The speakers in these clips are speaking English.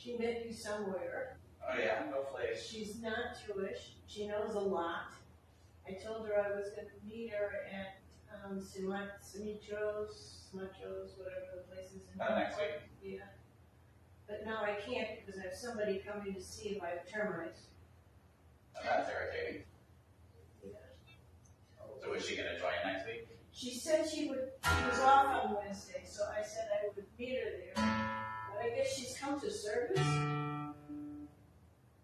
She met you somewhere. Oh yeah, hopefully. She's not Jewish. She knows a lot. I told her I was going to meet her at Simichos, whatever the place is in Next week. Yeah. But now I can't because I have somebody coming to see if I have termites. Oh, that's irritating. Yeah. So is she going to join next week? She said she was off on Wednesday, so I said I would meet her there. But I guess she's come to service.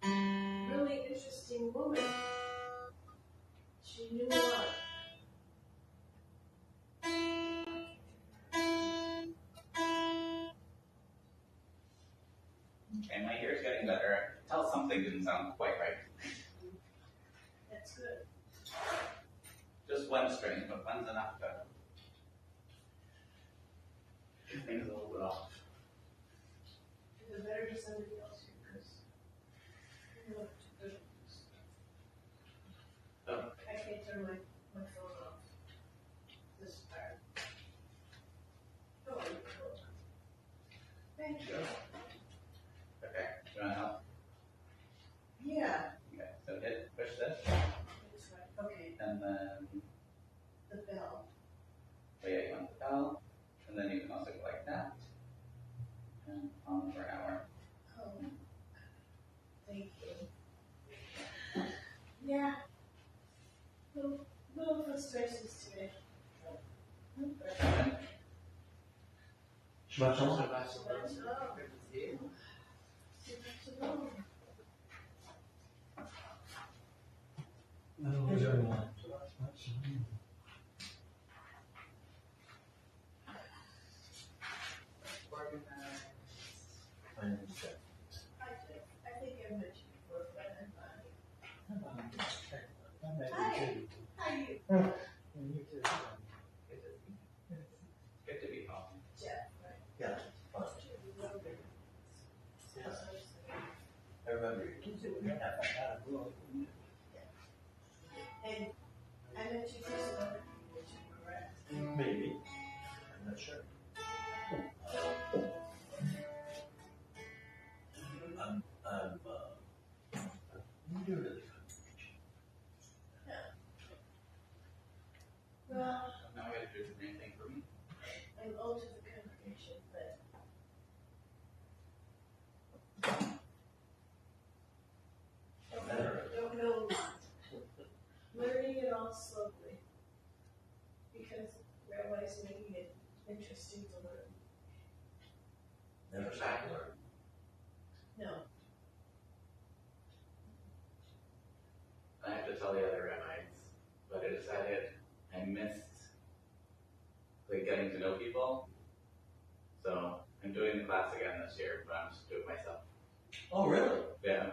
Really interesting woman. She knew a lot. Okay, my ear's getting better. Tell something didn't sound quite right. That's good. Just one string, but one's enough to get things a little bit off. Is it better to somebody else here? Because Oh. I can't turn my phone off. This part. Oh, thank you. Okay, you want to help? Yeah. Okay, so push this, That's right. Okay. and then, The bell. oh yeah, you want the bell, and then you can also go like that, and on for an hour. Oh. Thank you. Yeah. Little frustrations today. Shabbat shalom. Shabbat shalom. Hello, everyone. Shabbat shalom. I think I met you before, but I'm fine. How are you? Good to be home. Jeff, right? Yeah, fine. Yes. I remember you. And I met you through some other people too, correct? Maybe. I'm not sure. I'm new to the congregation. Well, Now we have to do the same thing for me. I'm old to the congregation, but don't know a lot. Learning it all slowly. Because rabbis making it interesting to learn. Never sat to learn. No. I have to tell the other rabbis, but I decided I missed getting to know people. So I'm doing the class again this year, but I'm just doing it myself. Oh, really? Yeah,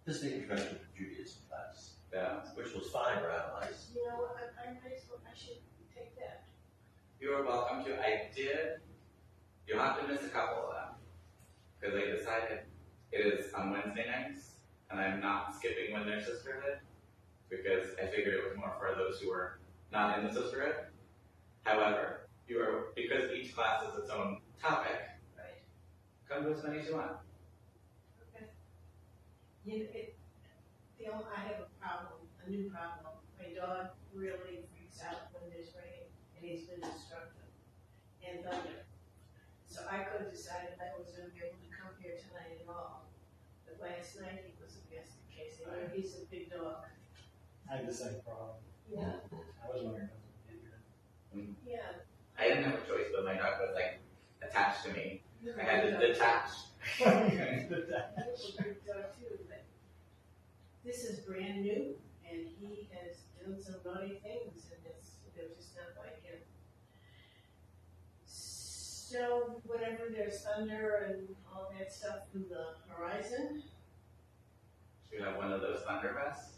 This is the introduction to Judaism class, yeah. which was fine, rabbis. You know, I should take that. You are welcome to. I did. You have to miss a couple of them because I decided it is on Wednesday nights, and I'm not skipping when there's sisterhood because I figured it was more for those who were not in the sisterhood. However, because each class is its own topic. Right. Come to as many as you want. Okay. I have a new problem. My dog really freaks out when there's rain, and he's been destructive and thunder. So I could have decided I was going to be able to come here tonight at all. But last night he was a basket case. He's a big dog. I had the same problem. Yeah. I was wondering if I was going to get here. Yeah. I didn't have a choice, but my dog was attached to me. You're I had to detach. a big dog too, but this is brand new, and he has done some naughty things, and they're just not like him. So whenever there's thunder and all that stuff in the horizon, You have one of those thunder vests.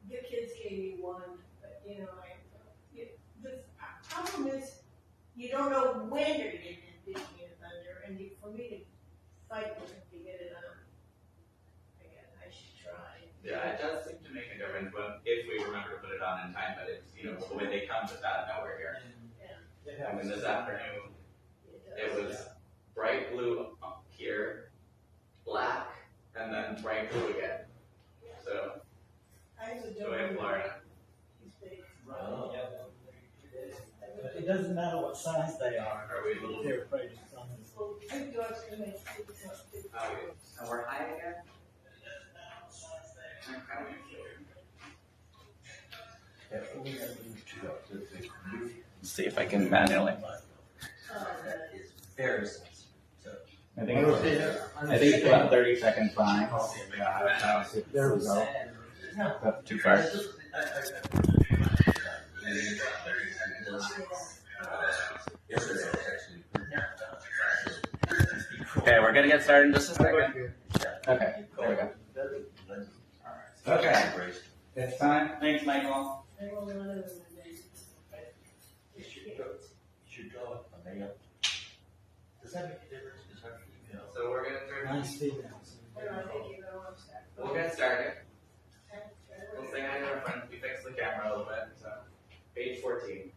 the kids gave me one, but the problem is you don't know when you're getting hit in thunder, and for me to fight with him to get it on, I should try. Yeah, it does seem to make a difference if we remember to put it on in time, but it's, the way they come just out of nowhere here. It I mean, happens. this afternoon, It it does. was bright blue up here, and Frank flew again. So, I used to do Joy in Florida. He's big. Oh. But it doesn't matter what size they are. Are we a little They're afraid of something. Well, big dogs can make big dogs. and we're high again? I'm kind of Yeah, we gotta move to the see if I can manually. that is very sensitive. So. I think it's about 30 seconds behind. There we go. That's too far. Okay, we're gonna get started in just a second. Okay, there we go. Okay. It's time. Thanks, Michael. I will run over the days. You should draw a mail. Does that make a difference? It's hard to email. So we're gonna turn. Nice females. I think you're gonna want that. We'll get started. We'll say hi to our friends. We fixed the camera a little bit. So, page 14.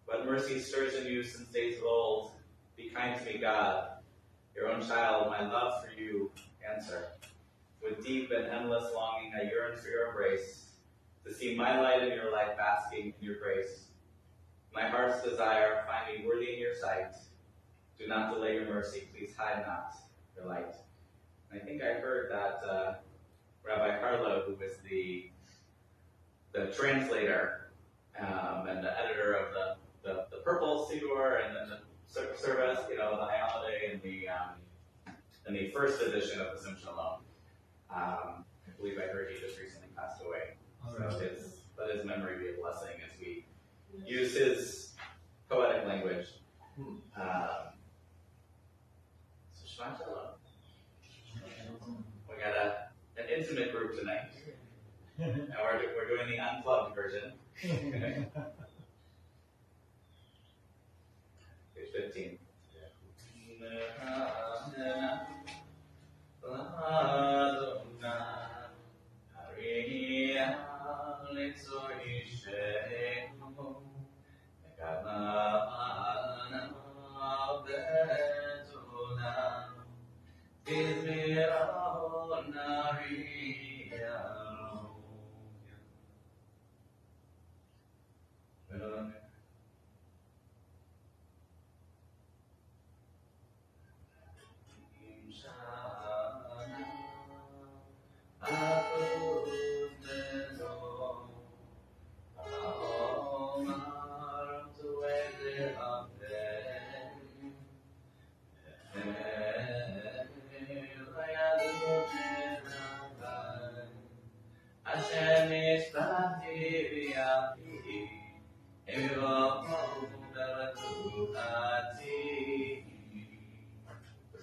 But mercy stirs in you since days of old. Be kind to me, God, your own child, my love for you, answer. With deep and endless longing, I yearn for your embrace, to see my light in your light basking in your grace. My heart's desire, find me worthy in your sight. Do not delay your mercy, please hide not your light. And I think I heard that Rabbi Harlow, who was the translator and the editor of the Purple Siddur and then the service, the High Holiday and the first edition of the Sim Shalom. I believe I heard he just recently passed away. So let his memory be a blessing as we use his poetic language. So Shema Shalom. We got an intimate group tonight. And we're doing the unplugged version. Page 15.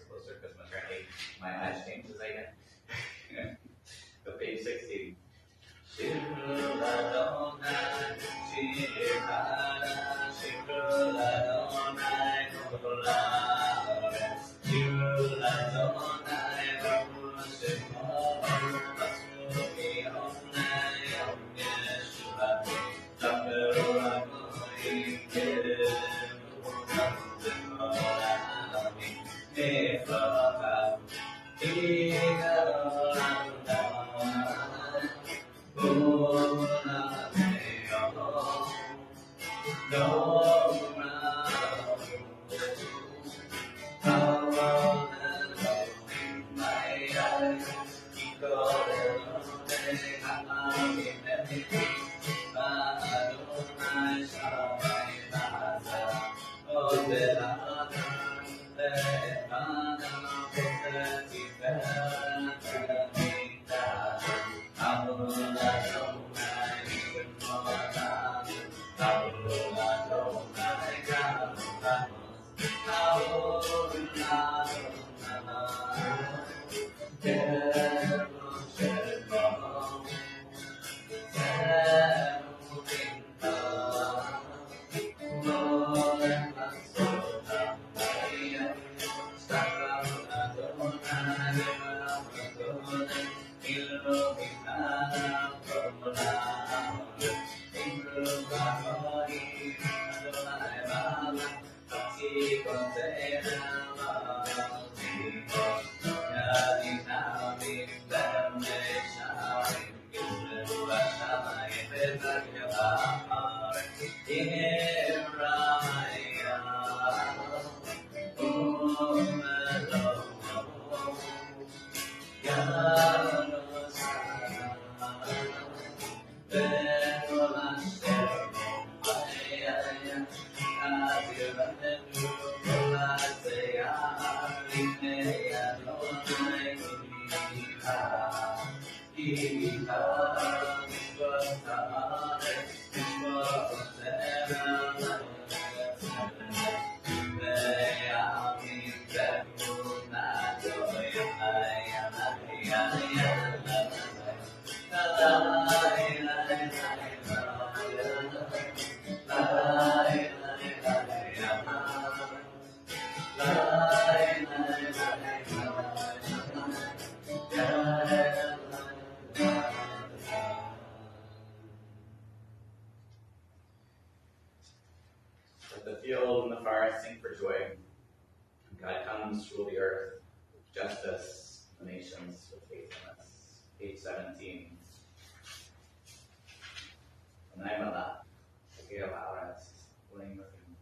Closer because my eyes change as I get. So page 16. Let the field and the forest sing for joy. God comes to rule the earth with justice, the nations with faithfulness. Page 17. Bnai Malach, Gale Aras, Willing with him.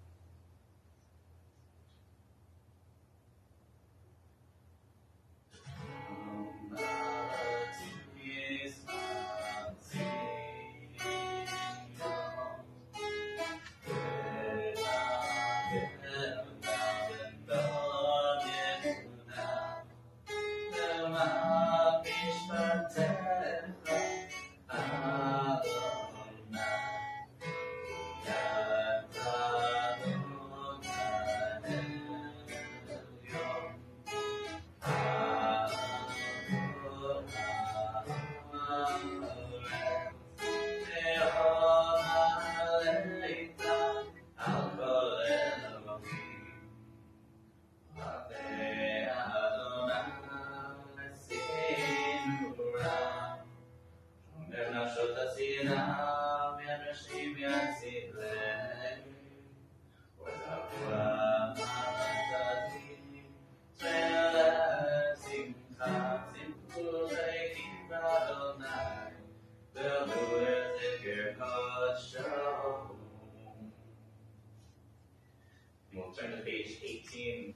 We'll turn to page 18.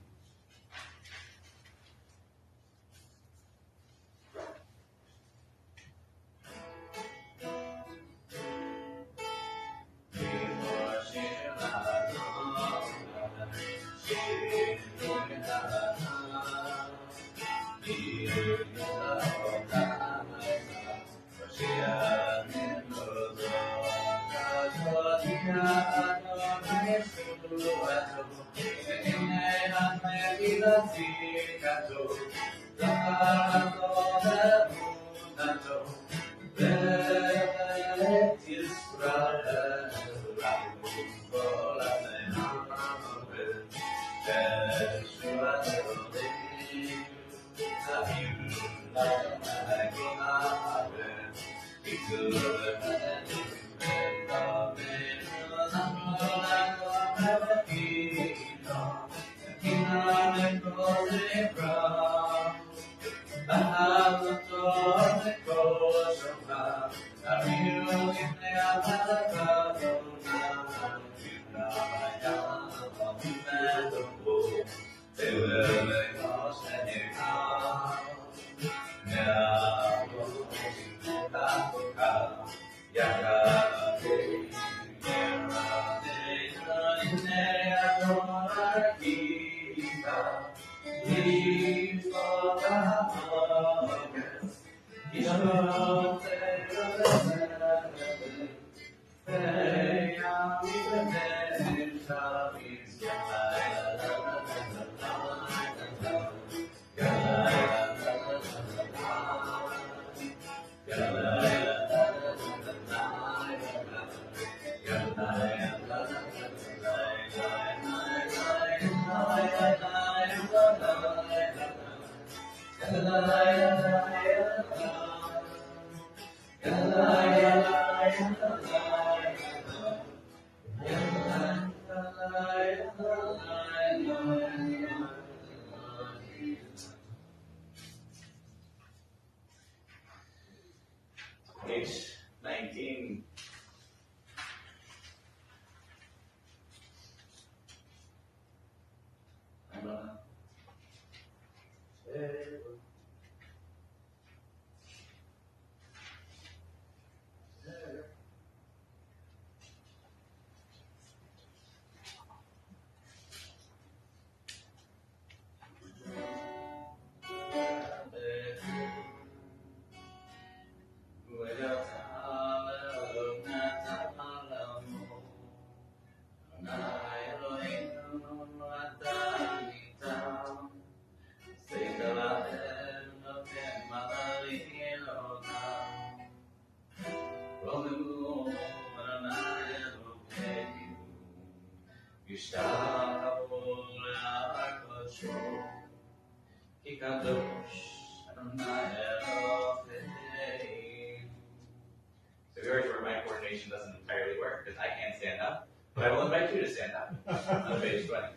Page 19. I don't know. So here's where my coordination doesn't entirely work because I can't stand up, but I will invite you to stand up on page 20.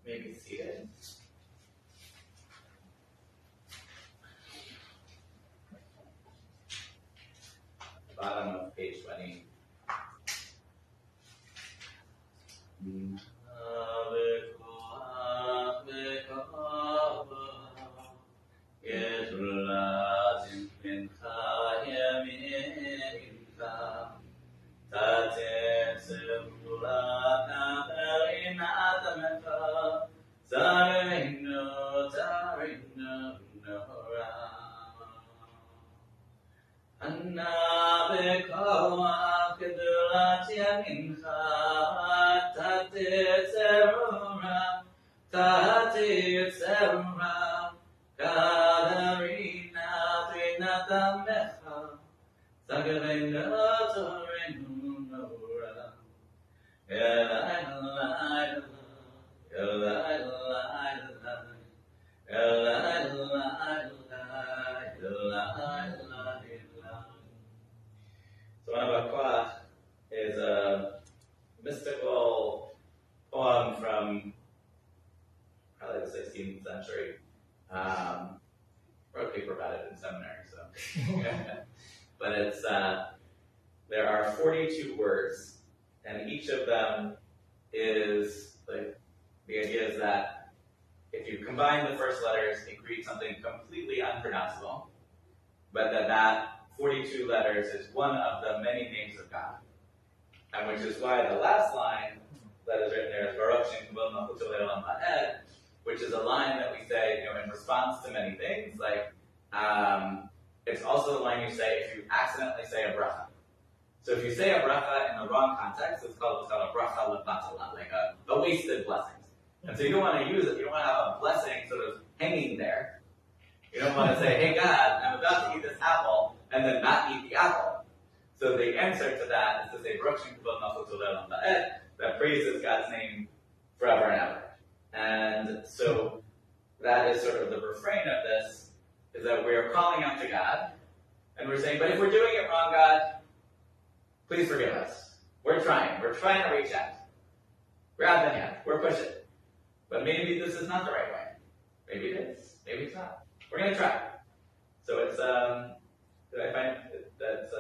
Maybe seated. Bottom of page 20. So Anabakwa is a mystical poem from probably the 16th century. Wrote a paper about it in seminary, so. But it's, there are 42 words, and each of them is, like, the idea is that if you combine the first letters, it creates something completely unpronounceable, but that 42 letters is one of the many names of God. And which is why the last line that is written there is Baruch Shem Kavod Malchut Le'olam Va'ed, which is a line that we say, in response to many things, like, it's also the line you say if you accidentally say a bracha. So if you say a bracha in the wrong context, it's called a bracha levatala, like a wasted blessing. And so you don't want to use it, you don't want to have a blessing sort of hanging there. You don't want to say, hey God, I'm about to eat this apple, and then not eat the apple. So the answer to that is to say, Baruch Shem Kavod Malchut Le'olam Va'ed, that praises God's name forever and ever. And so that is sort of the refrain of this, is that we are calling out to God, and we're saying, but if we're doing it wrong, God, please forgive us. We're trying to reach out. Grab the hand, we're pushing. But maybe this is not the right way. Maybe it is, maybe it's not. We're going to try. So it's, I find that's,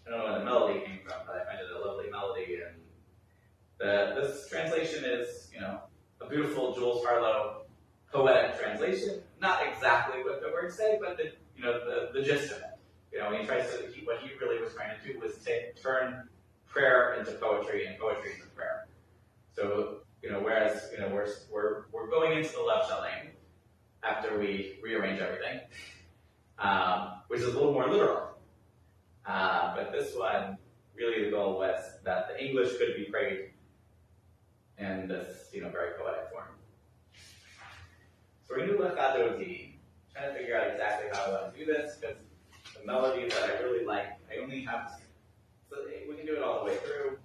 I don't know where the melody came from, but I find it a lovely melody, and this translation is, a beautiful Jules Harlow poetic translation. Not exactly what the words say, but the gist of it. He tries to, what he really was trying to do was turn prayer into poetry and poetry into prayer. So, whereas, we're going into the Love Shalem after we rearrange everything, which is a little more literal. But this one, really the goal was that the English could be prayed in this, very poetic form. So we're going to do Lechadodi, trying to figure out exactly how I want to do this, because the melody that I really like, I only have, so we can do it all the way through.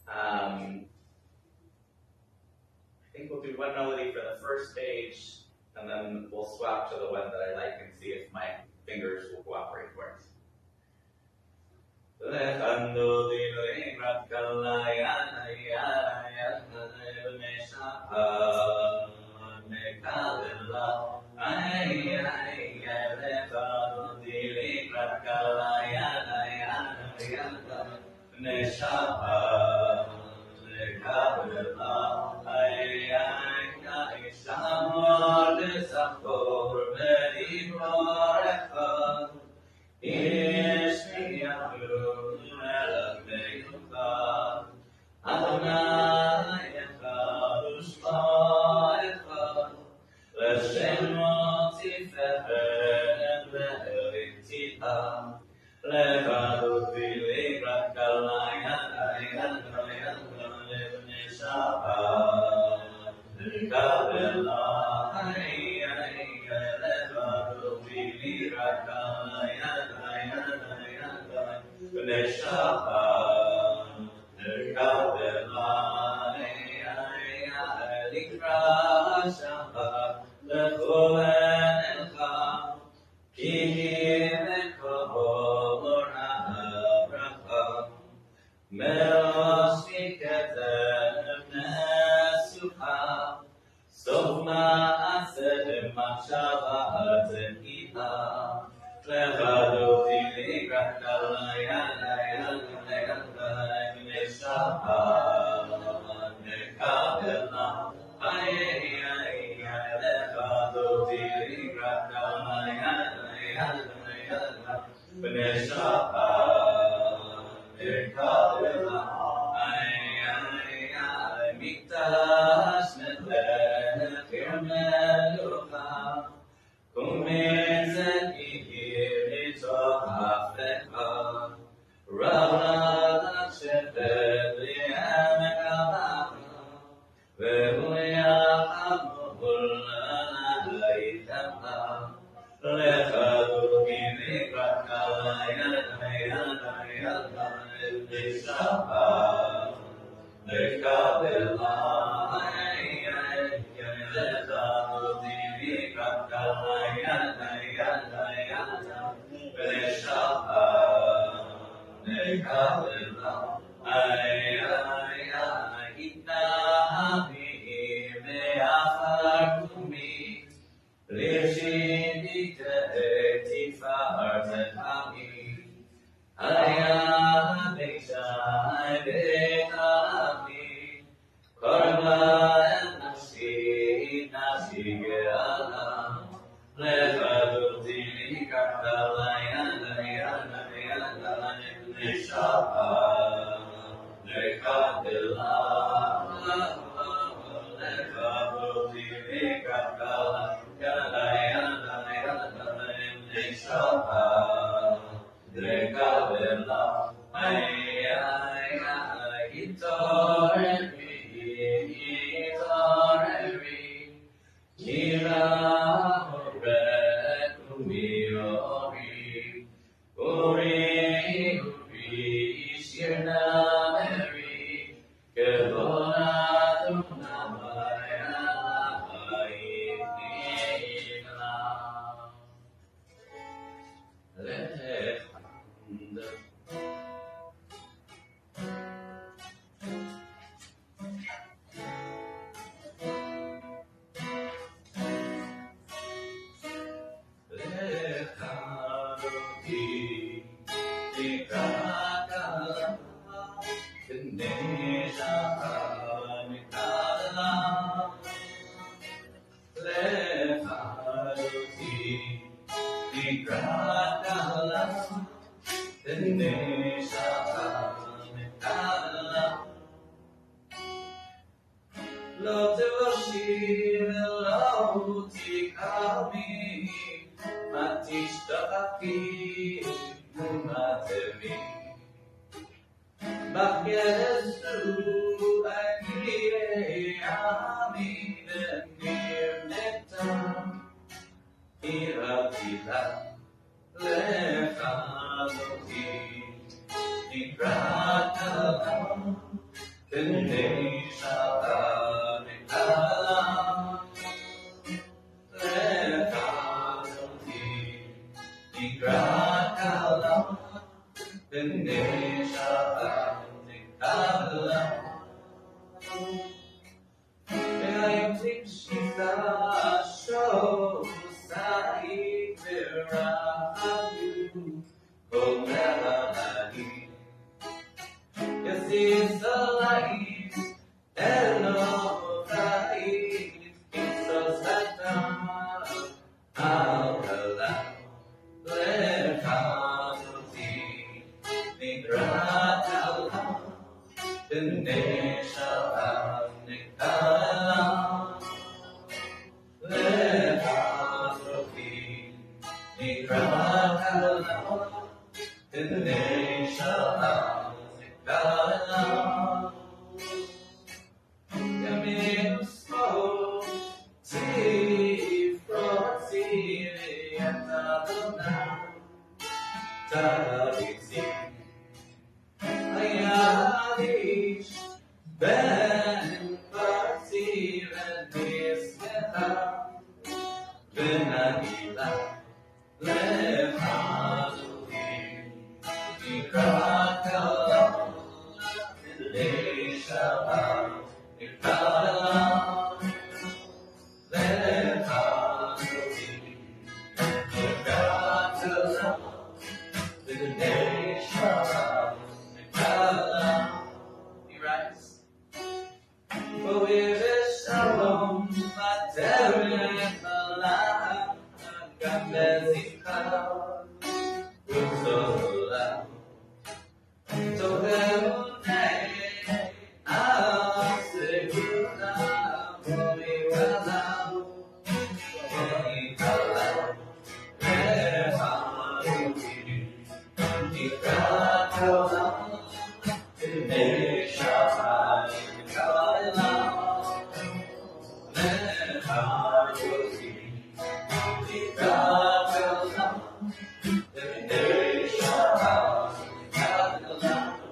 I think we'll do one melody for the first page, and then we'll swap to the one that I like and see if my fingers will cooperate for it.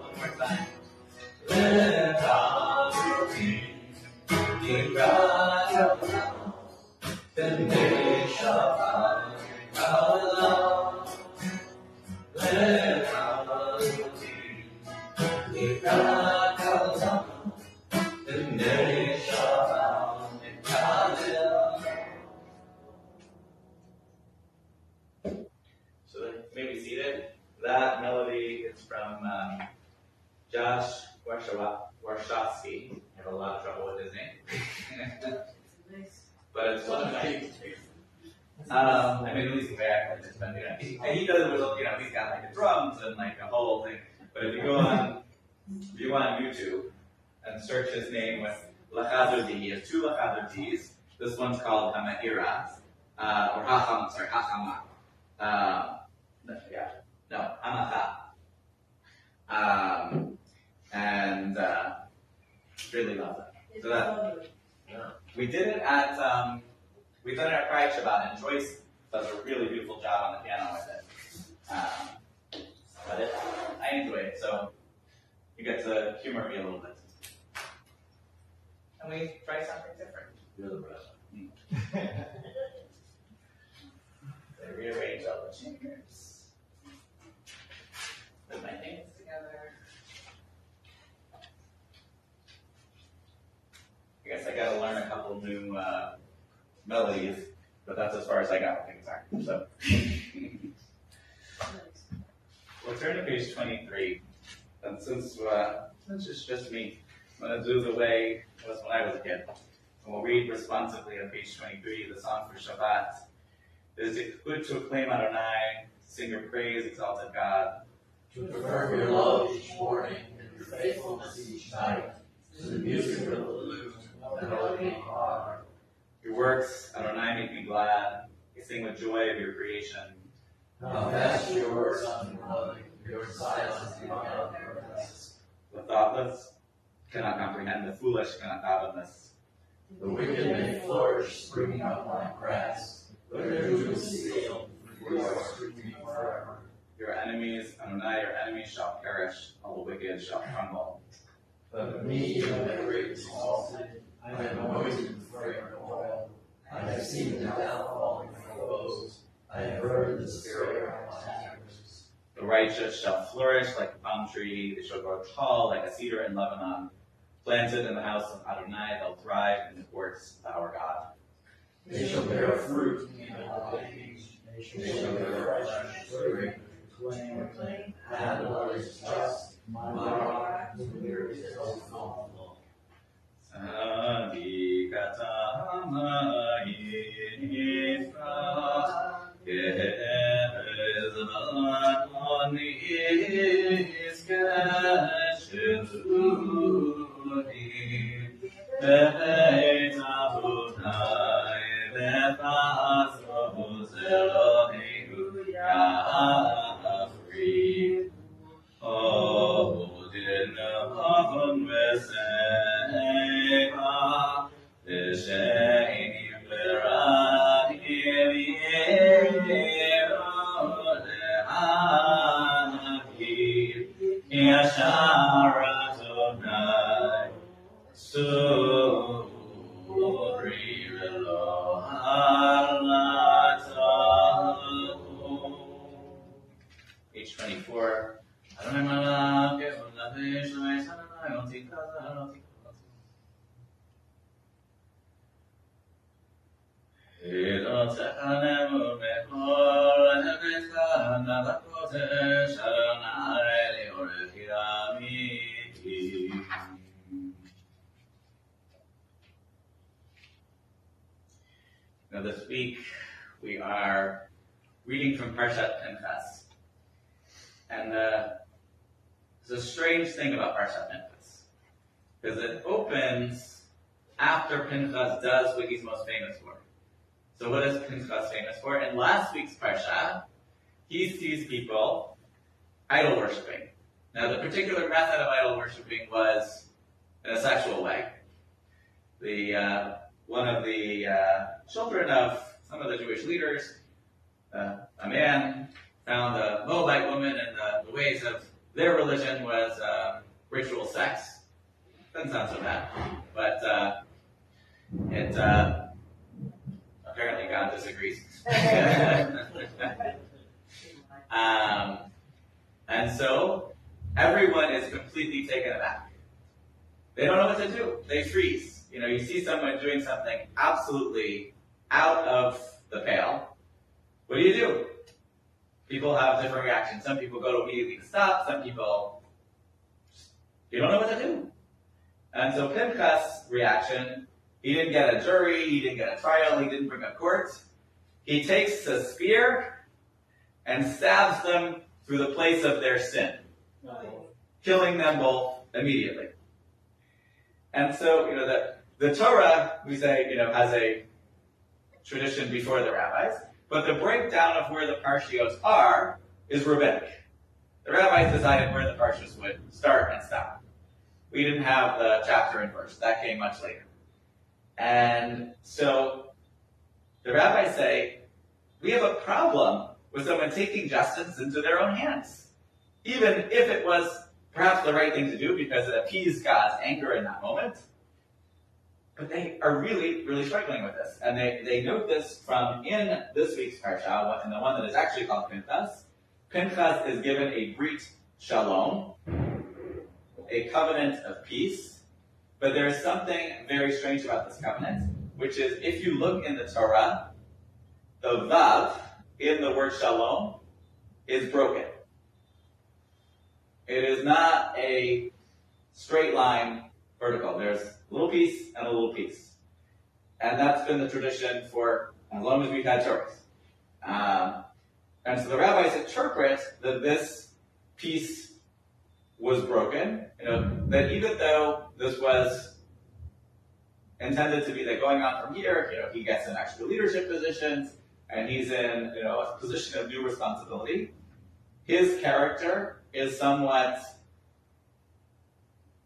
One more time. So maybe seated. That melody is from Josh Warshawski. I have a lot of trouble with his name. But it's one of my I mean, at least the way I play this, but and he does it with, he's got like the drums and like a whole thing. But if you go on YouTube and search his name with Lachazur D, he has two Lachazur Ds. This one's called Hama'ira, or Hachama. Hamacha. And really love it. So that, we did it at we've done it at Night Shabbat, and Joyce does a really beautiful job on the piano with it. But I enjoy it, so you get to humor me a little bit. And we try something different. You're the best. I rearrange all the fingers. Put my hands together. I guess I gotta learn a couple new melodies, but that's as far as I got with guitar. So we'll turn to page 23. And since it's just me, I'm gonna do the way it was when I was a kid. And we'll read responsively on page 23, the song for Shabbat. It is good to acclaim Adonai, sing your praise, exalted God. To affirm your love each morning and your faithfulness each night, to the music of the lute and melody of harp. Your works, Adonai, make me glad. I sing with joy of your creation. How fast your works unto loving, your silence beyond your rest. The thoughtless cannot comprehend, the foolish cannot fathom this. The wicked may flourish, springing up like grass, but their doom is sealed, for you are screaming forever. Your enemies, Adonai, your enemies shall perish, all the wicked shall crumble. But me, who am great exalted, I am anointed with fragrant oil. I have seen the downfall of my foes. I have heard the spirit of my attackers. The righteous shall flourish like a palm tree, they shall grow tall like a cedar in Lebanon. Planted in the house of Adonai, they'll thrive in the courts of our God. They shall bear fruit in the old age. They shall bear fresh fruit. Proclaim, And the Lord is just. My rock, the Lord is faithful. Page 24. Now this week we are reading from Parshat Pinchas. And there's a strange thing about Parshat Pinchas. Because it opens after Pinchas does what he's most famous for. So what is Pinchas famous for? In last week's Parsha, he sees people idol worshipping. Now the particular method of idol worshipping was in a sexual way. One of the children of some of the Jewish leaders, a man found a Moabite woman, and the ways of their religion was ritual sex. Doesn't sound so bad. But It, apparently God disagrees. And so everyone is completely taken aback. They don't know what to do. They freeze. You see someone doing something absolutely out of the pale. What do? People have different reactions. Some people go immediately to stop. Some people, you don't know what to do. And so Pinchas' reaction, he didn't get a jury, he didn't get a trial, he didn't bring a court. He takes a spear and stabs them through the place of their sin, killing them both immediately. And so, the Torah, we say, has a tradition before the rabbis, but the breakdown of where the parshios are is rabbinic. The rabbis decided where the parshios would start and stop. We didn't have the chapter and verse. That came much later. And so the rabbis say, we have a problem with someone taking justice into their own hands. Even if it was perhaps the right thing to do because it appeased God's anger in that moment. But they are really, really struggling with this. And they note this from in this week's parsha, and the one that is actually called Pinchas. Pinchas is given a brit shalom, a covenant of peace. But there is something very strange about this covenant, which is if you look in the Torah, the vav in the word shalom is broken. It is not a straight line vertical. There's a little piece and a little piece. And that's been the tradition for as long as we've had Torahs. And so the rabbis interpret that this piece was broken, that even though this was intended to be that going on from here, he gets in extra leadership positions, and he's in, a position of new responsibility. His character is somewhat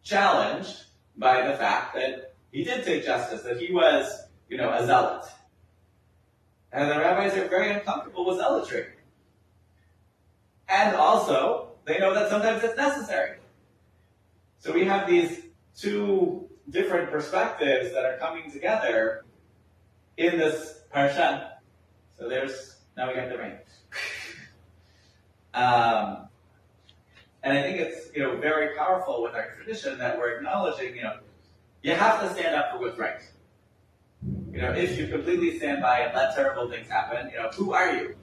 challenged by the fact that he did take justice, that he was, a zealot. And the rabbis are very uncomfortable with zealotry. And also, they know that sometimes it's necessary. So we have these two different perspectives that are coming together in this parsha. So now we got the rain. And I think it's, very powerful with our tradition that we're acknowledging, you have to stand up for what's right. If you completely stand by and let terrible things happen, who are you?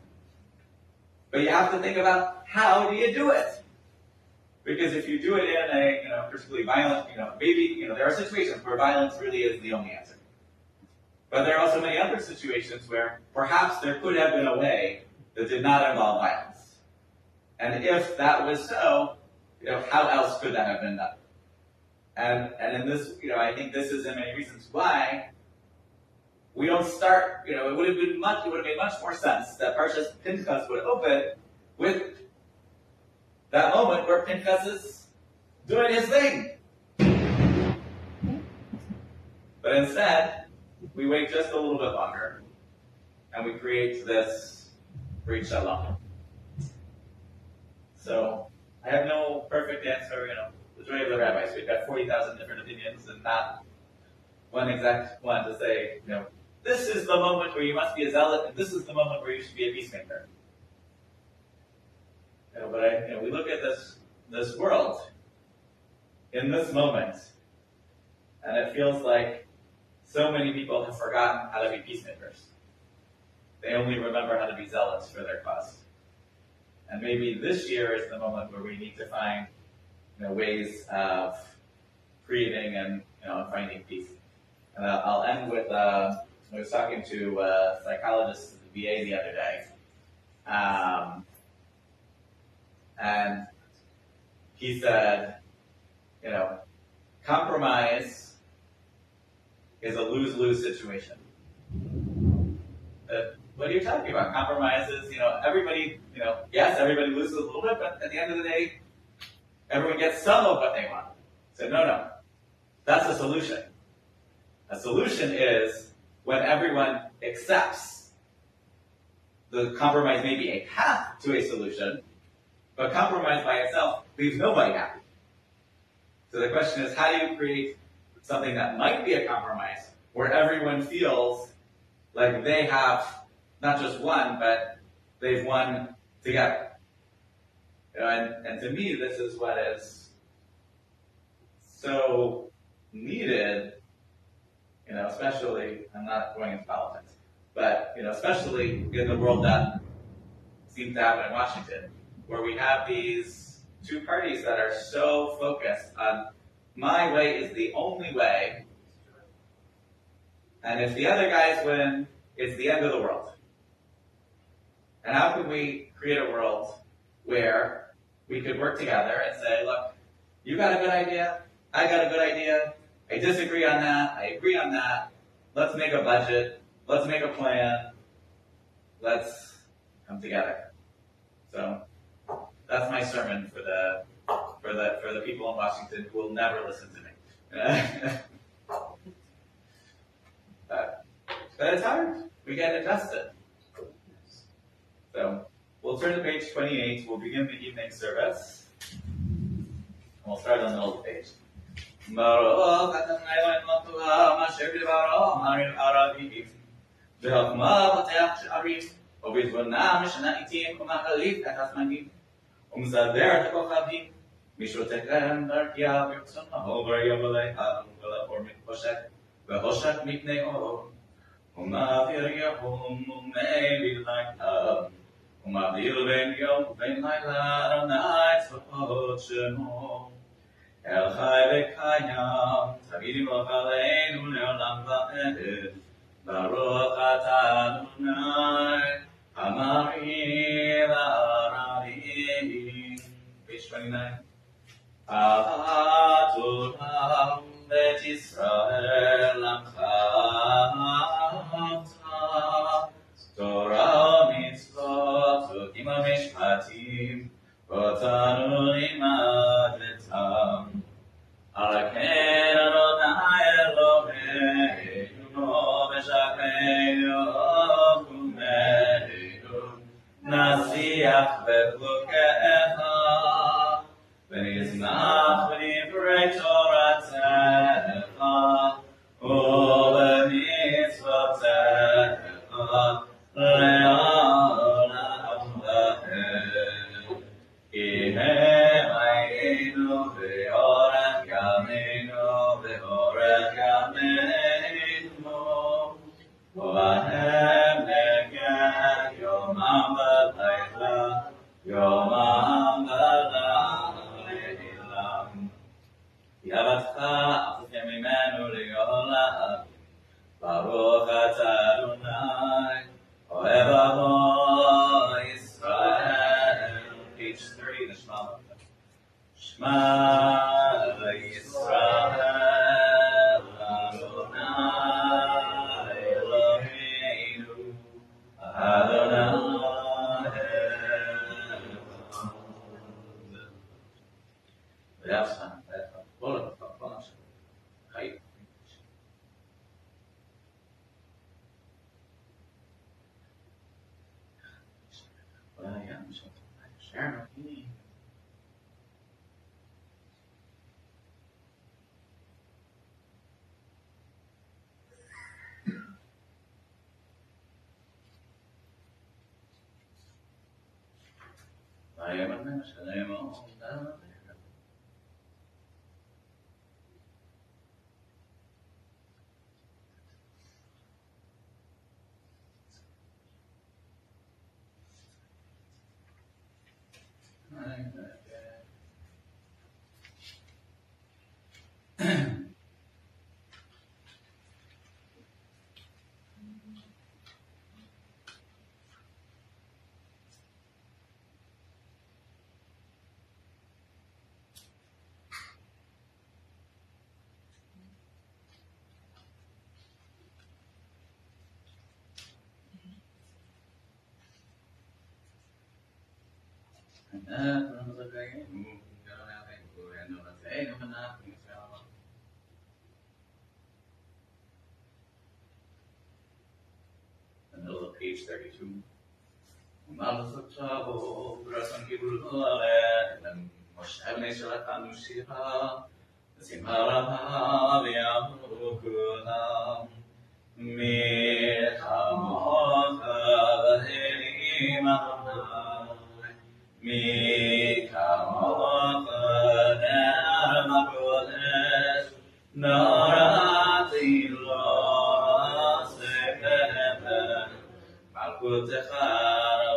But you have to think about how do you do it? Because if you do it in a, particularly violent, maybe, there are situations where violence really is the only answer. But there are also many other situations where perhaps there could have been a way that did not involve violence. And if that was so, how else could that have been done? And in this, I think this is in many reasons why we don't start, it would have made much more sense that Parshas Pinchas would open with that moment where Pinchas is doing his thing. But instead, we wait just a little bit longer, and we create this brit shalom. So, I have no perfect answer, the joy of the rabbis. We've got 40,000 different opinions, and not one exact one to say, this is the moment where you must be a zealot, and this is the moment where you should be a peacemaker. But we look at this world in this moment, and it feels like so many people have forgotten how to be peacemakers. They only remember how to be zealots for their cause. And maybe this year is the moment where we need to find ways of creating and finding peace. And I'll end with I was talking to a psychologist at the VA the other day, and he said, compromise is a lose-lose situation. What are you talking about? Compromise is, everybody, yes, everybody loses a little bit, but at the end of the day, everyone gets some of what they want. So no, that's a solution. A solution is when everyone accepts the compromise may be a path to a solution, but compromise by itself leaves nobody happy. So the question is, how do you create something that might be a compromise, where everyone feels like they have not just won, but they've won together. And to me, this is what is so needed, especially, I'm not going into politics, but, especially in the world that seems to happen in Washington, where we have these two parties that are so focused on my way is the only way, and if the other guys win, it's the end of the world. And how can we create a world where we could work together and say, look, you got a good idea, I got a good idea, I disagree on that, I agree on that, let's make a budget, let's make a plan, let's come together. So that's my sermon for the people in Washington who will never listen to me. but it's hard. We get adjusted. So we'll turn to page 28. We'll begin the evening service. And we'll start on the old page. ומסדר את הכוכבים, משותיכם דרכיה ברצונו, ויבלעם ולאור מתפשט, והושק מפני אור, ומעביר יום ומאליל לילה, ומבדיל בין יום ובין לילה, אדוני צבאות שמו. אל חי וקיים, תמיד ימלוך עלינו לעולם ועד, ברוך אתה אדוני, אמרי לערבים. Page 29. Adoram bet Yisrael amcha, Torah mitzvot v'kima mishpatim, v'otanu limadetam. Al ken Adonai Eloheinu v'shachenu kumeinu, nasiach v'chukecha, v'nizmach v'divrei Toratecha, u'v'mitzvotecha le'olam v'hem. Ki hem hayinu v'orech yameinu v'orech yameinu, u'vahem neged yomam v'layla, yomam v'layla. Yavatcha achuthem imenu le'olam, Baruch atah Adonai, Ohev avo Yisrael. Page 30, the Shema. Shema Yisrael, Adonai Eloheinu, Adonai Echad. V'yavcha, כל הפעם שלו, חיים. The middle of page 32. נורתי לא סכם מלכותך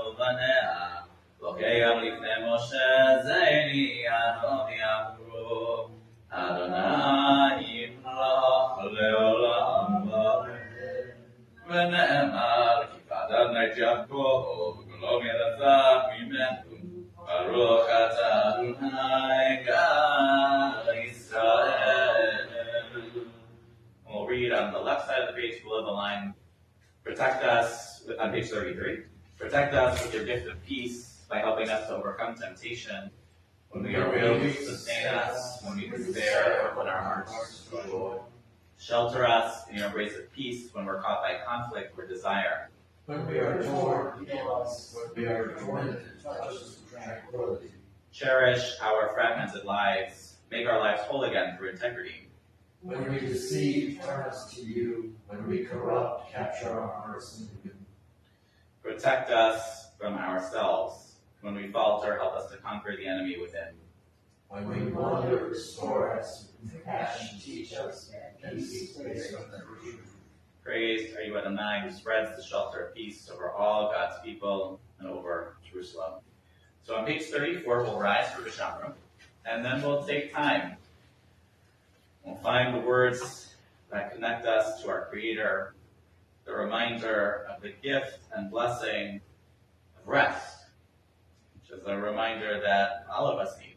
ובניה לא קיים לפני משה זני אדוני אמרו אדוני ימלוך לעולם ונאמר כי פדנת יעקב ולא מרצח ממנו ברוך אתה אדוני גאל ישראל. We'll read on the left side of the page below the line, protect us, on page 33, protect us with your gift of peace by helping us to overcome temptation. When we are weak, sustain us. When we despair, when our hearts struggle. Shelter us in your embrace of peace when we're caught by conflict or desire. When we are torn, heal us. When we are tormented, touch us with tranquility. Cherish our fragmented lives. Make our lives whole again through integrity. When we deceive, turn us to you. When we corrupt, capture our hearts in you. Protect us from ourselves. When we falter, help us to conquer the enemy within. When we wander, restore us. With compassion, teach us, and peace based on the truth. Praised are you, Adonai, who spreads the shelter of peace over all God's people and over Jerusalem. So on page 34, we'll rise for Vishamra, and then we'll take time. We'll find the words that connect us to our Creator, the reminder of the gift and blessing of rest, which is a reminder that all of us need.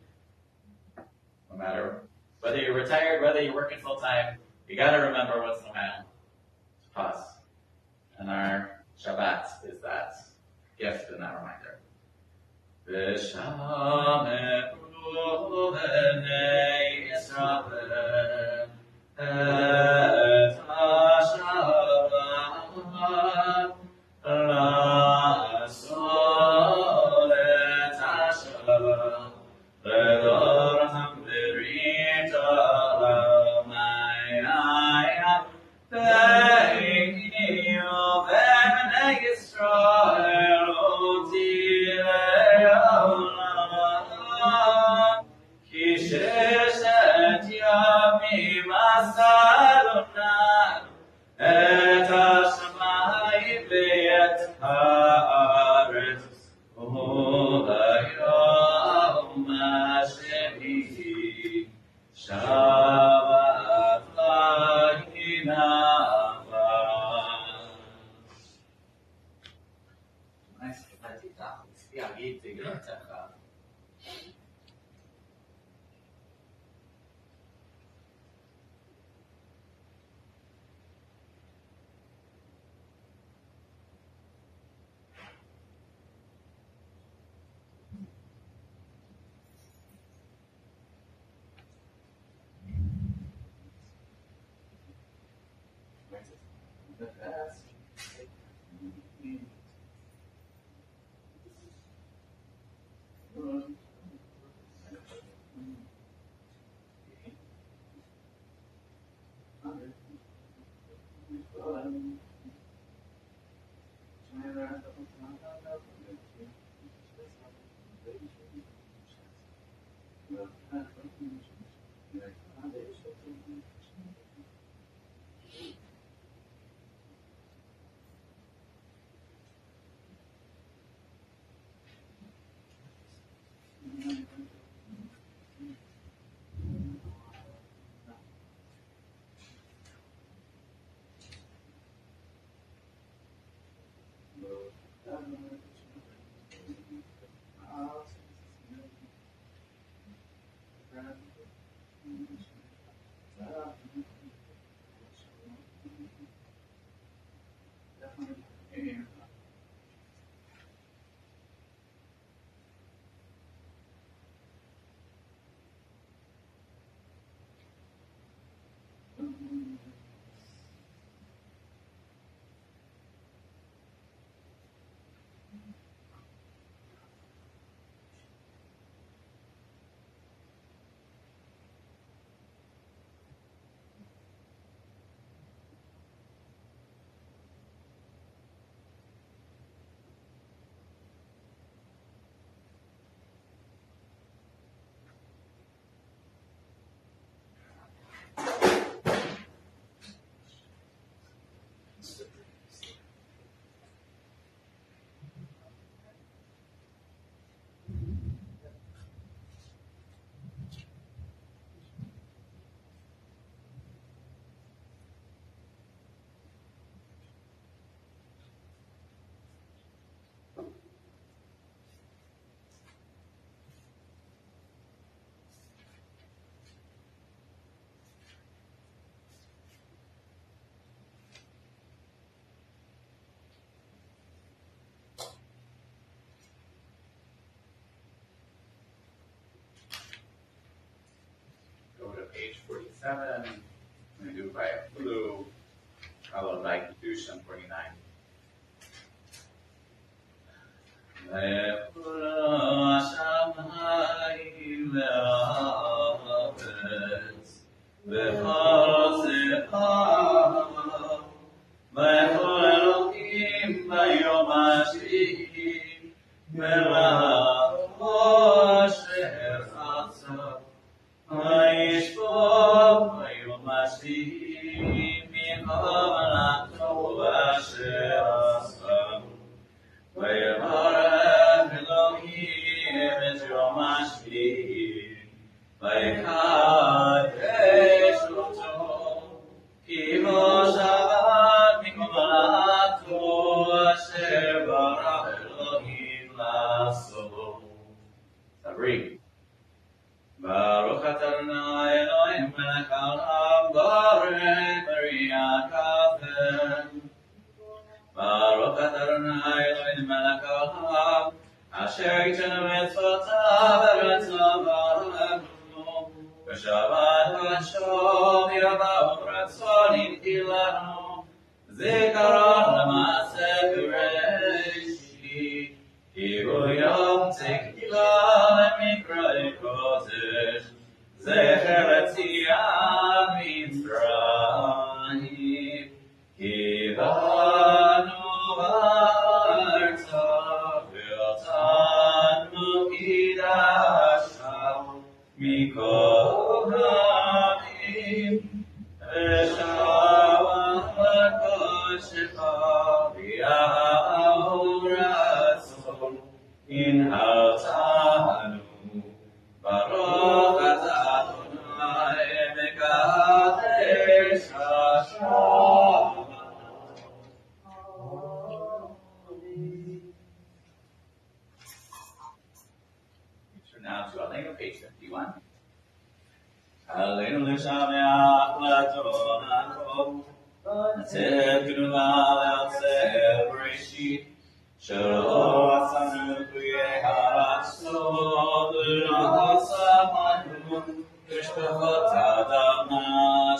No matter whether you're retired, whether you're working full-time, you got to remember once in a while to pause. And our Shabbat is that gift and that reminder. V'shameru b'nei Yisrael et ha-Shabbat la'asol et ha-Shabbat l'dor ha'berit ha'lamayah be'ini u'b'nei Yisrael oti le'olam ki sheshet yamim asa Adonai et hashamayim ve'et ha'aretz u'hayom hashemi Shabbat la'inavas. Nice. Yeah, the best. 7. I'm going to do it by blue. I would like to do some 49. Baruch atah Adonai Eloheinu melech haolam borei b'riyat kafel. Baruch atah Adonai Eloheinu melech haolam asher yitenu mitzvotav v'retzav v'shabbat v'shom yabau ratzon yitilanu zikaron l'maaseh b'reishit Kibu yom tekilah mikra kodesh zecher letziat Mitzrayim kivanu v'arta v'otanu kidasha mikohanim v'shavat v'koshecha v'yahu in Hautanu, Baruch atah Adonai Mekadesh Hashem. Turn now to Aleinu, page 51. Aleinu l'shameach l'adonako, Atev g'nula le'otzeh b'reshit, Shalom asanu kuye harasod l'asapanu Mishpachot adamna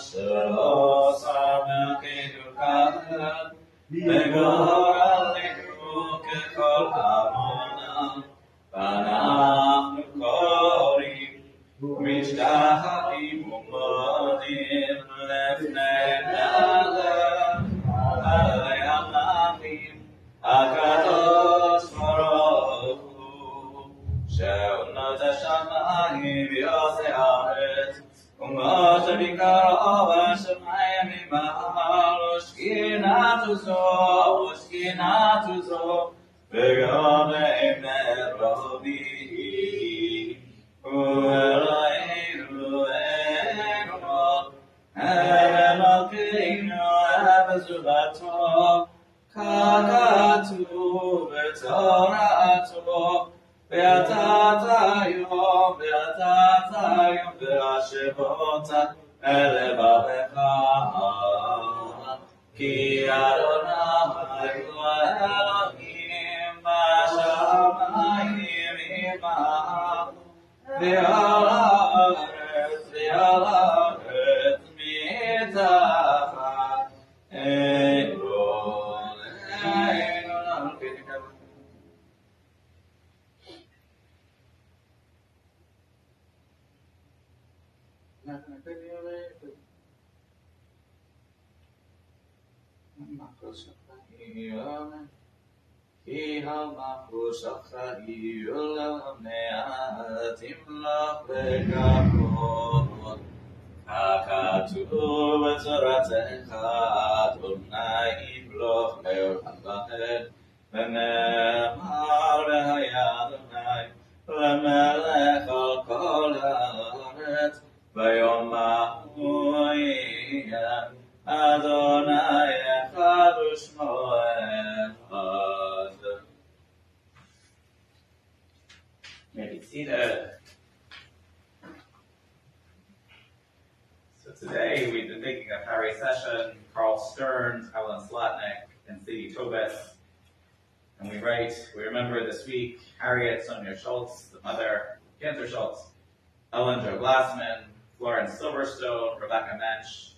Shalom asanu kedukatan Begor aleinu kekol hamonam Vanachnu korim Mishtachim umodim Lefnei Melech Alei Amachim Akadosh Baruch Hu, she'unot hashamayim v'yosei haaretz, umot bikaro v'shamayim mimahal, u'shkinatu zo, v'yomei merovi, u'Eloheinu Elokeinu Zulato, Kakatu v'toratu v'atatayom v'ashevota elevavecha ki Adonai hu Elohim b'shamayim imach v'al haaretz mitachat Ki ha'malchus achayil me'atim lach v'kavod Hakatuv v'tzoratecha Adonai yimloch me'olam ba'ed v'ne'emar v'haya Adonai lemelech al kol haaretz v'yomahu yiyeh Adonai echad u'shmo echad. May be seated. So today we've been making a Harry session, Carl Stearns, Alan Slatnik, and Sadie Tobis. And we remember this week, Harriet Sonia Schultz, the mother, Cantor Schultz, Ellen Joe Glassman, Florence Silverstone, Rebecca Mensch,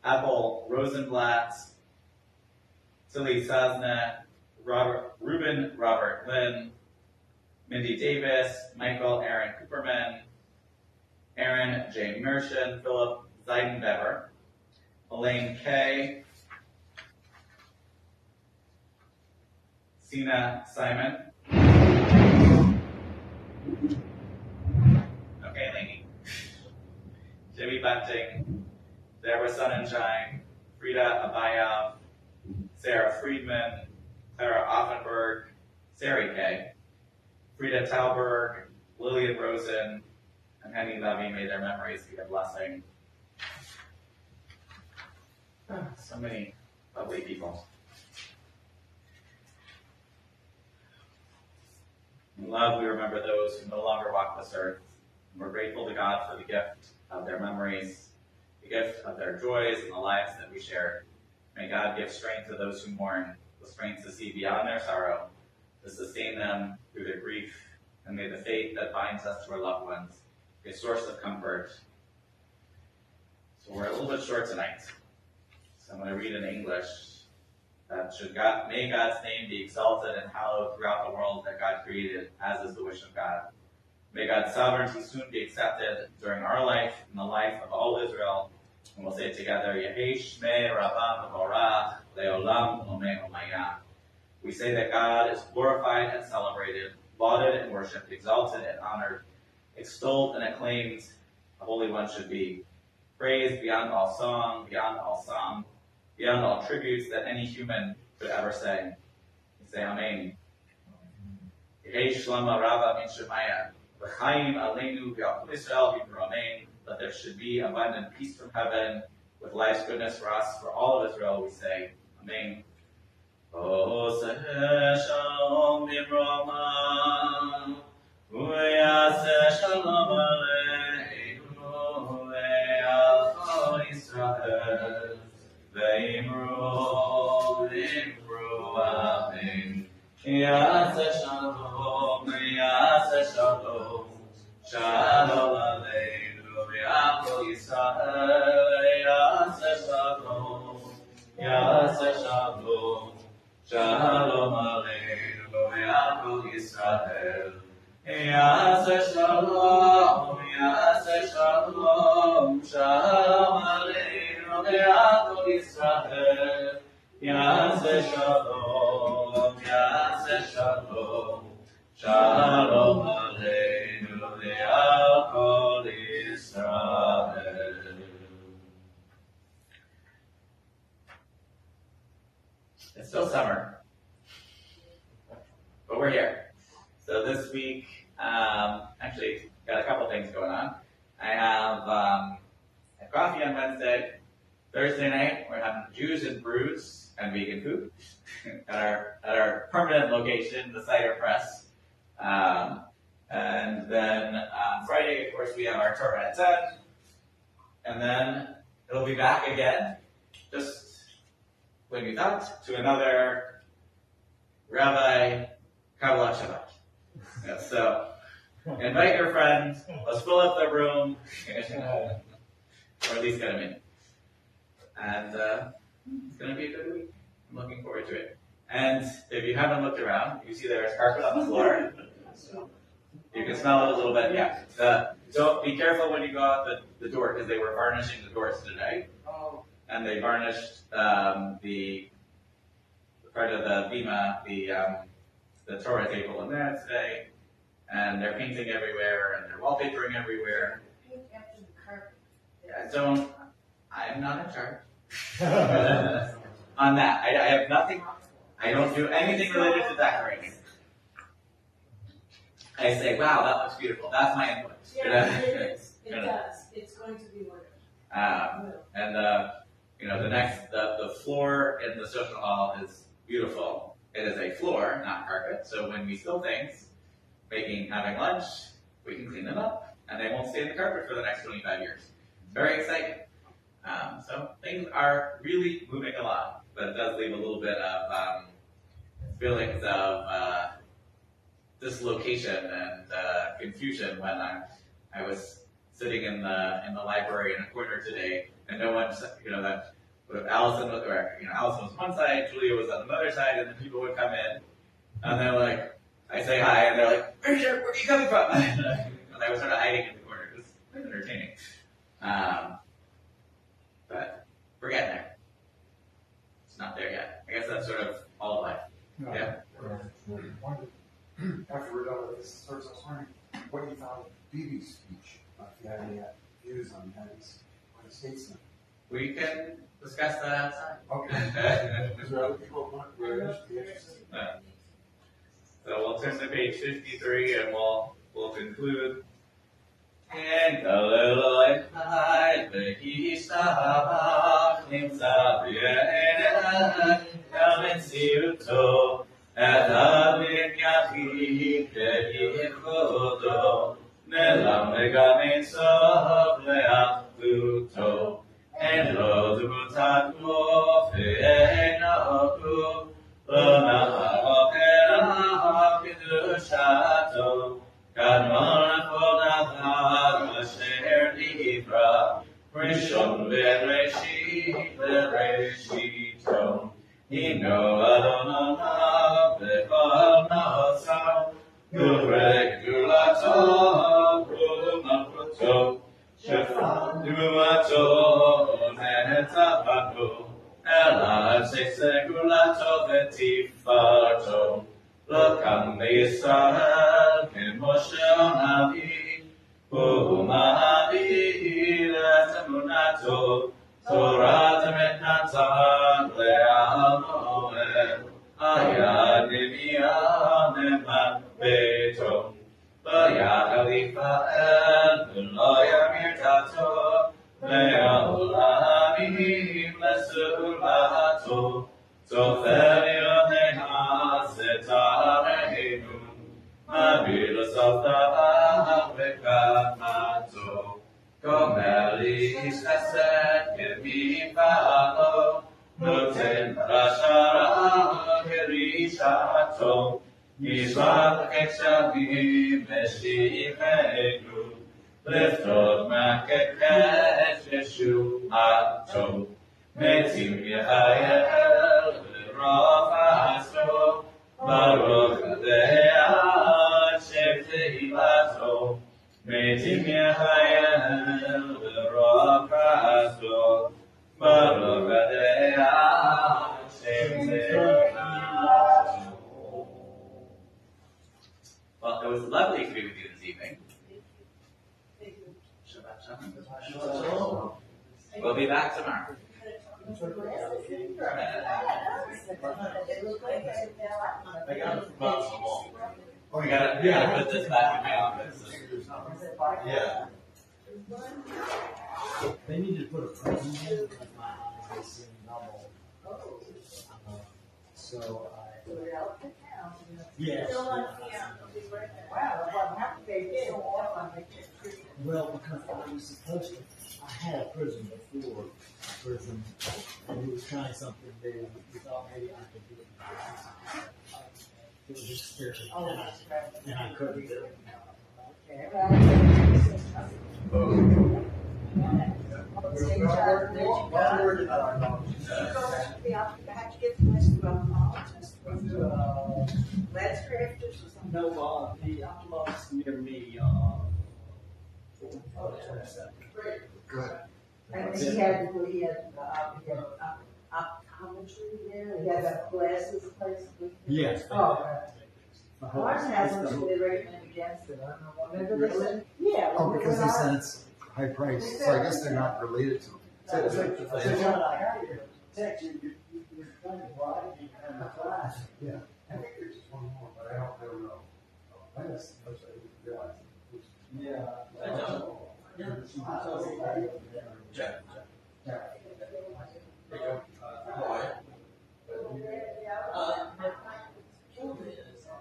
Apple Rosenblatt, Tilly Sazna, Ruben Robert Lynn, Mindy Davis, Michael Aaron Cooperman, Aaron J. Mershin, Philip Zeidenbever, Elaine Kay, Sina Simon. Okay, Lainey. Jimmy Bunting, Deborah Sonnenschein, Frida Abayev, Sarah Friedman, Clara Offenberg, Sari Kay, Frida Talberg, Lillian Rosen, and Henny Levy. May their memories be a blessing. So many lovely people. In love, we remember those who no longer walk this earth. We're grateful to God for the gift of their memories, the gift of their joys, and the lives that we shared. May God give strength to those who mourn, the strength to see beyond their sorrow, to sustain them through their grief, and may the faith that binds us to our loved ones be a source of comfort. So we're a little bit short tonight. So I'm going to read in English. May God's name be exalted and hallowed throughout the world that God created, as is the wish of God. May God's sovereignty soon be accepted during our life and the life of all Israel. And we'll say it together, Yehi Shmei Rabban V'Borach Le'olam Omen Umayah. We say that God is glorified and celebrated, lauded and worshipped, exalted and honored, extolled and acclaimed. The Holy One should be praised beyond all song, beyond all psalm, beyond all tributes that any human could ever say. We say Amen. Yehi Shlama Rabba Min Shemaya. V'chaim Aleinu V'Yachol Yisrael V'Yimru Amen. That there should be abundant peace from heaven, with life's goodness for us, for all of Israel, we say, Amen. Oseh Shalom B'Rama, U'yaseh Shalom Aleinu Ve'Yachol Yisrael, Ve'Yimru Amen. Yaseh Shalom, Yaseh Shalom, Shalom Aleinu Ve'Yachol Yisrael, Yaseh Shalom, Yaseh Shalom, Shalom Aleinu Ve'Yachol Yisrael, Yaseh Shalom, Yaseh Shalom, Shalom Aleinu Ve'Yachol Yisrael, Yaseh Shalom, Yaseh Shalom, Shalom Aleinu Ve'Yachol Yisrael. It's still summer, but we're here. So this week, actually got a couple things going on. I have coffee on Wednesday. Thursday night, we're having Jews and Brews and vegan food at our permanent location, the Cider Press. And then on Friday, of course, we have our Torah at 10. And then it'll be back again, just when you thought, to another Rabbi Kabbalah Shabbat. Yeah, so invite your friends, let's fill up the room, or at least get them in. And it's going to be a good week. I'm looking forward to it. And if you haven't looked around, you see there's carpet on the floor. You can smell it a little bit. Yeah. So be careful when you go out the door, because they were varnishing the doors today. And they varnished the part of the bima, the Torah table in there today. And they're painting everywhere, and they're wallpapering everywhere. Paint after the carpet. Yeah, I'm not in charge. On that, I have nothing. I don't do anything related to decorating. I say, wow, that looks beautiful. That's my input. Yeah, it is. It does. It's going to be wonderful. And the floor in the social hall is beautiful. It is a floor, not carpet. So when we spill things, having lunch, we can clean them up, and they won't stay in the carpet for the next 25 years. Very exciting. So things are really moving along, but it does leave a little bit of feelings of dislocation and confusion when I was sitting in the library in a corner today, and no one, that Allison was, Allison was one side, Julia was on another side, and then people would come in, and they're like, I say hi, and they're like, where are you coming from? And I was sort of hiding in the corner. It was quite entertaining. But we're getting there. It's not there yet. I guess that's sort of all of life. No, Yeah. After we're done with this service, I was wondering what you thought of Phoebe's speech. If you had any views on his statesman. We can discuss that outside. Okay. Is there other people who really interested? So we'll turn to page 53 and we'll conclude. And the little light, the Histava, in Sabia, and see you too. And I will get you, the Yehudo, Nelam Megamin so, Leafuto, and Lord Mutako, Fenaku, Lona, Kedushato, Kadmon Kodava, Sher Libra, Rishon Vereshi, Vereshito, Ino Adonana, Befana Sam, Regulato, Rumaputo, Shefan, Duato, Netabato, Ella, Sexegulato, Vetifato, Lokam Israel, Moshe Navi, Umavi, Latamunato, Torah Metnatan, Leamoel, Ayad Nivia, Neman Beto, Bayad Alifael, Loya Mirtato, Leolami, Blessulato, Soferio Neha, Setarehinu, Mabila Softa, Pekamato, Comelis Caset, Kemi Palo, Noten Rashara, Kerishato, Yisrael Kekshavi, Meshi Menu, Liftot Makekesh, Yeshu Ato, Metim Yahayel, Rafaso, Baruch Adea, Shefte Ilato, Metim Yahayel, Rafaso, Baruch Adea, Shefte Ilato. Well, it was lovely to be with you this evening. Shabbat Shalom. We'll be back tomorrow. Oh, we gotta put this back in my office. Yeah. They need to put a present in they seem double. So yes. Well, because I was supposed to, I had a prison before, and he was trying something new. We thought maybe I could do it. It was just spiritual, and I couldn't do it. No, the outlaws near me, Good. And he had optometry there, he had a glasses place. yes. Oh, ours hasn't really recommended against it, I don't know, remember they said? Yeah. Oh, because they said it's high price, so I guess they're not related to it. So John, I got your text, you're thinking, why did you have a class? Yeah, I think there's just one more, but I don't know. I just, I didn't realize it. Yeah.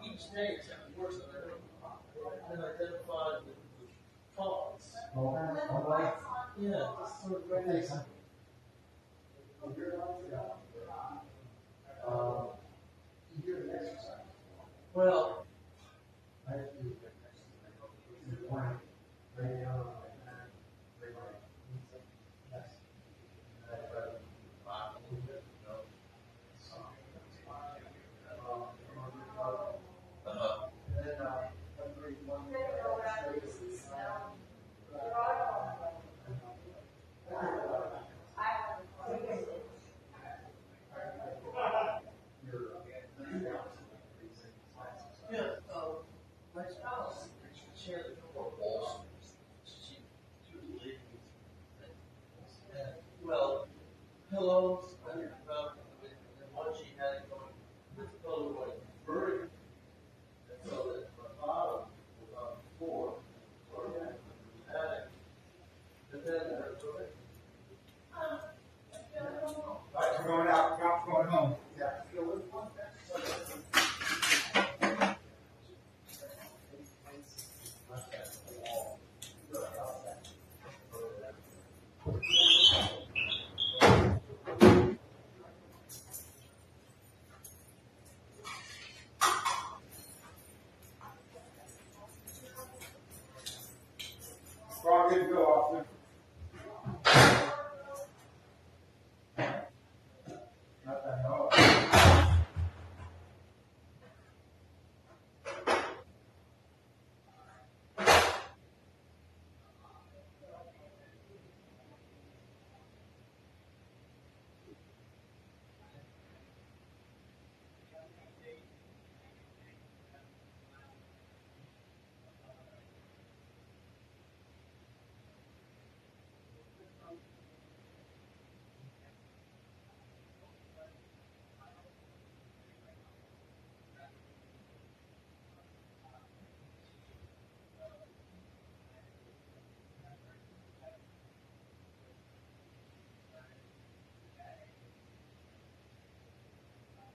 Each day, works on their own, and identify the cause. Yeah, just sort of Thanks. You do an exercise. well, I have to do an exercise in the morning, right now, pillows.